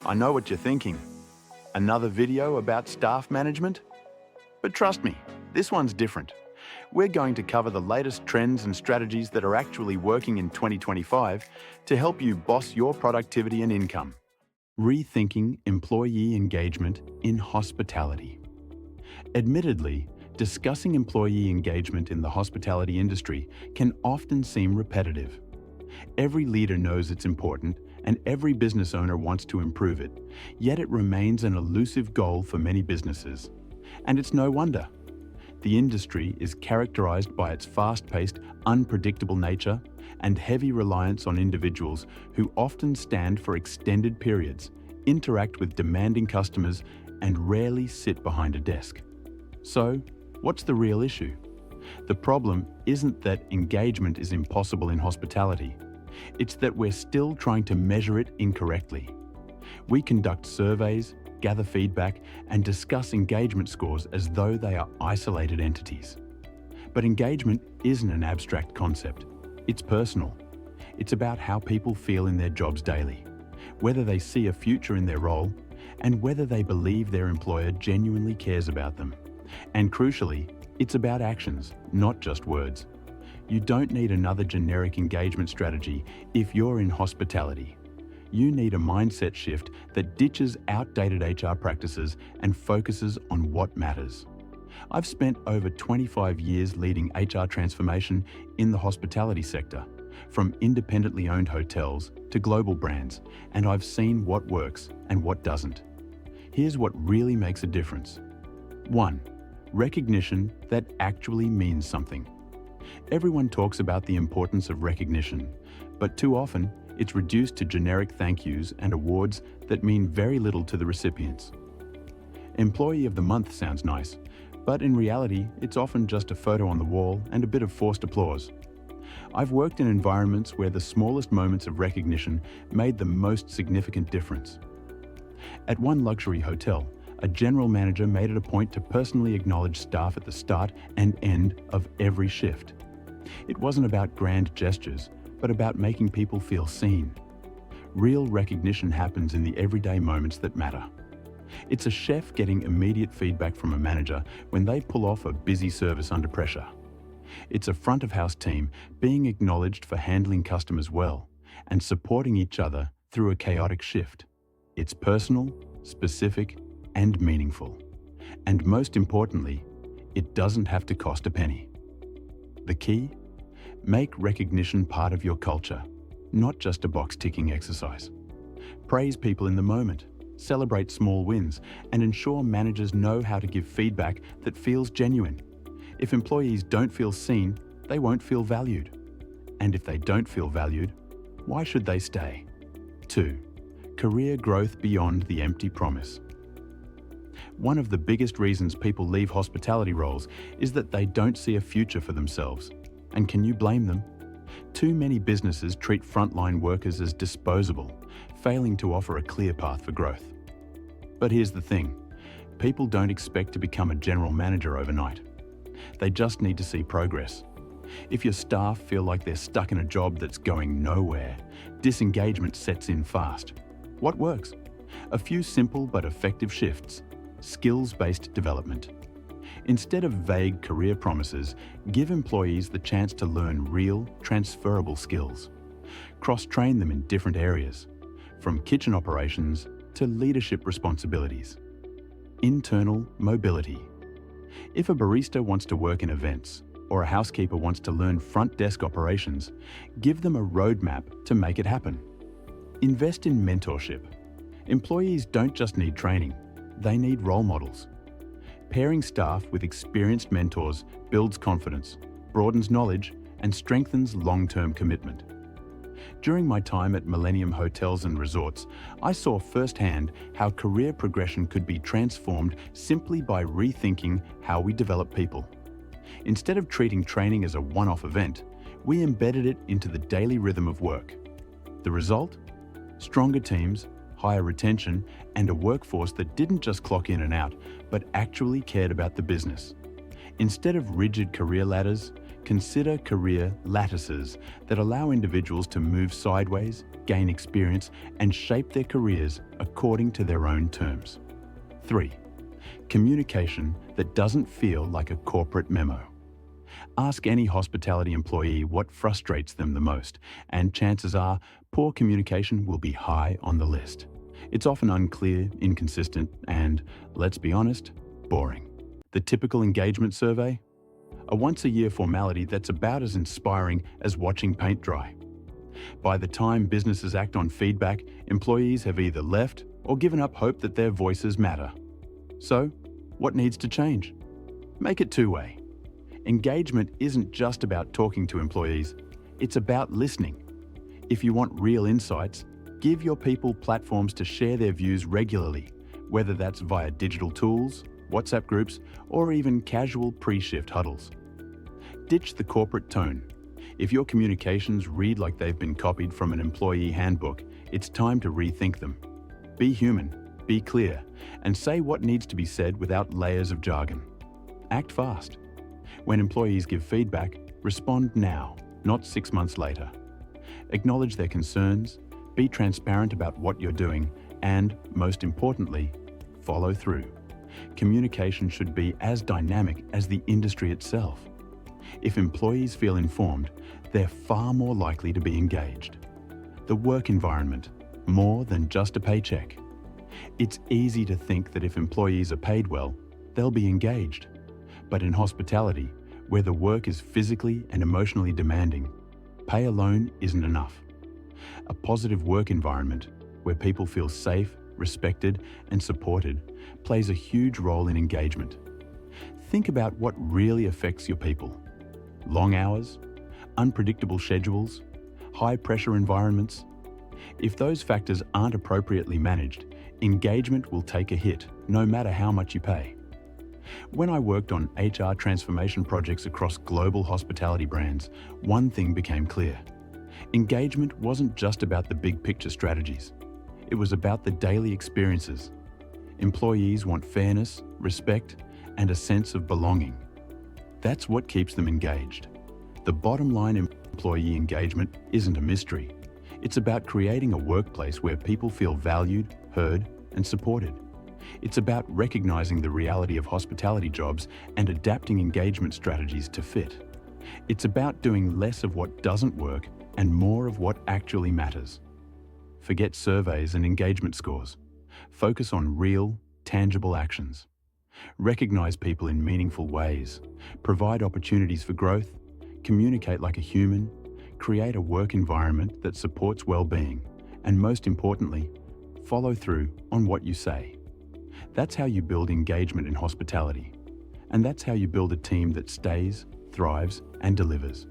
I know what you're thinking. Another video about staff management? But trust me, this one's different. We're going to cover the latest trends and strategies that are actually working in 2025 to help you boss your productivity and income. Rethinking employee engagement in hospitality. Admittedly, discussing employee engagement in the hospitality industry can often seem repetitive. Every leader knows it's important, and every business owner wants to improve it, yet it remains an elusive goal for many businesses. And it's no wonder. The industry is characterized by its fast-paced, unpredictable nature and heavy reliance on individuals who often stand for extended periods, interact with demanding customers, and rarely sit behind a desk. So, what's the real issue? The problem isn't that engagement is impossible in hospitality. It's that we're still trying to measure it incorrectly. We conduct surveys, gather feedback, and discuss engagement scores as though they are isolated entities. But engagement isn't an abstract concept. It's personal. It's about how people feel in their jobs daily, whether they see a future in their role, and whether they believe their employer genuinely cares about them. And crucially, it's about actions, not just words. You don't need another generic engagement strategy if you're in hospitality. You need a mindset shift that ditches outdated HR practices and focuses on what matters. I've spent over 25 years leading HR transformation in the hospitality sector, from independently owned hotels to global brands, and I've seen what works and what doesn't. Here's what really makes a difference. 1. Recognition that actually means something. Everyone talks about the importance of recognition, but too often it's reduced to generic thank yous and awards that mean very little to the recipients. Employee of the Month sounds nice, but in reality, it's often just a photo on the wall and a bit of forced applause. I've worked in environments where the smallest moments of recognition made the most significant difference. At one luxury hotel, a general manager made it a point to personally acknowledge staff at the start and end of every shift. It wasn't about grand gestures, but about making people feel seen. Real recognition happens in the everyday moments that matter. It's a chef getting immediate feedback from a manager when they pull off a busy service under pressure. It's a front-of-house team being acknowledged for handling customers well and supporting each other through a chaotic shift. It's personal, specific, and meaningful. And most importantly, it doesn't have to cost a penny. The key? Make recognition part of your culture, not just a box-ticking exercise. Praise people in the moment, celebrate small wins, and ensure managers know how to give feedback that feels genuine. If employees don't feel seen, they won't feel valued. And if they don't feel valued, why should they stay? 2. Career growth beyond the empty promise. One of the biggest reasons people leave hospitality roles is that they don't see a future for themselves. And can you blame them? Too many businesses treat frontline workers as disposable, failing to offer a clear path for growth. But here's the thing, people don't expect to become a general manager overnight. They just need to see progress. If your staff feel like they're stuck in a job that's going nowhere, disengagement sets in fast. What works? A few simple but effective shifts. Skills-based development. Instead of vague career promises, give employees the chance to learn real, transferable skills. Cross-train them in different areas, from kitchen operations to leadership responsibilities. Internal mobility. If a barista wants to work in events, or a housekeeper wants to learn front desk operations, give them a roadmap to make it happen. Invest in mentorship. Employees don't just need training, they need role models. Pairing staff with experienced mentors builds confidence, broadens knowledge, and strengthens long-term commitment. During my time at Millennium Hotels and Resorts, I saw firsthand how career progression could be transformed simply by rethinking how we develop people. Instead of treating training as a one-off event, we embedded it into the daily rhythm of work. The result? Stronger teams, higher retention, and a workforce that didn't just clock in and out, but actually cared about the business. Instead of rigid career ladders, consider career lattices that allow individuals to move sideways, gain experience, and shape their careers according to their own terms. 3. Communication that doesn't feel like a corporate memo. Ask any hospitality employee what frustrates them the most, and chances are poor communication will be high on the list. It's often unclear, inconsistent, and, let's be honest, boring. The typical engagement survey? A once-a-year formality that's about as inspiring as watching paint dry. By the time businesses act on feedback, employees have either left or given up hope that their voices matter. So, what needs to change? Make it two-way. Engagement isn't just about talking to employees, it's about listening. If you want real insights, give your people platforms to share their views regularly, whether that's via digital tools, WhatsApp groups, or even casual pre-shift huddles. Ditch the corporate tone. If your communications read like they've been copied from an employee handbook, it's time to rethink them. Be human, be clear, and say what needs to be said without layers of jargon. Act fast. When employees give feedback, respond now, not 6 months later. Acknowledge their concerns, be transparent about what you're doing, and, most importantly, follow through. Communication should be as dynamic as the industry itself. If employees feel informed, they're far more likely to be engaged. The work environment, more than just a paycheck. It's easy to think that if employees are paid well, they'll be engaged. But in hospitality, where the work is physically and emotionally demanding, pay alone isn't enough. A positive work environment, where people feel safe, respected, and supported, plays a huge role in engagement. Think about what really affects your people. Long hours, unpredictable schedules, high-pressure environments. If those factors aren't appropriately managed, engagement will take a hit, no matter how much you pay. When I worked on HR transformation projects across global hospitality brands, one thing became clear. Engagement wasn't just about the big picture strategies. It was about the daily experiences. Employees want fairness, respect, and a sense of belonging. That's what keeps them engaged. The bottom line in employee engagement isn't a mystery. It's about creating a workplace where people feel valued, heard, and supported. It's about recognizing the reality of hospitality jobs and adapting engagement strategies to fit. It's about doing less of what doesn't work and more of what actually matters. Forget surveys and engagement scores. Focus on real, tangible actions. Recognize people in meaningful ways. Provide opportunities for growth. Communicate like a human. Create a work environment that supports well-being. And most importantly, follow through on what you say. That's how you build engagement in hospitality. And that's how you build a team that stays, thrives, and delivers.